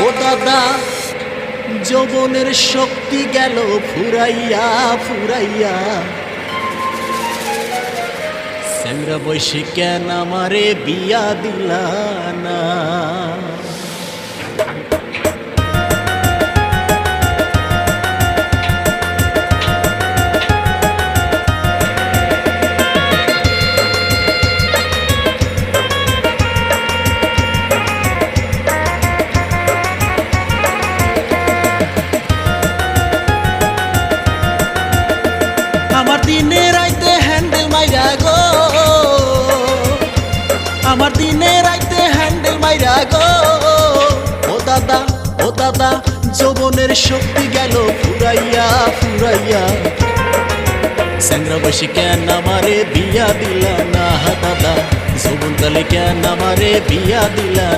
ও দাদা যৌবনের শক্তি গেল ফুরাইয়া ফুরাইয়া, স্যাংরা বয়সে কেন আমারে বিয়া দিলা না। আমার দিনে রাইতে হ্যান্ডেল মাইরা গো, আমার দিনে রাইতে হ্যান্ডেল মাইরা গো। ও দাদা যৌবনের শক্তি গেল ফুরাইয়া ফুরাইয়া, স্যাংরা বয়সে কেন আমারে বিয়া দিলা না। দাদা যৌবন কালে কেন আমারে বিয়া দিলা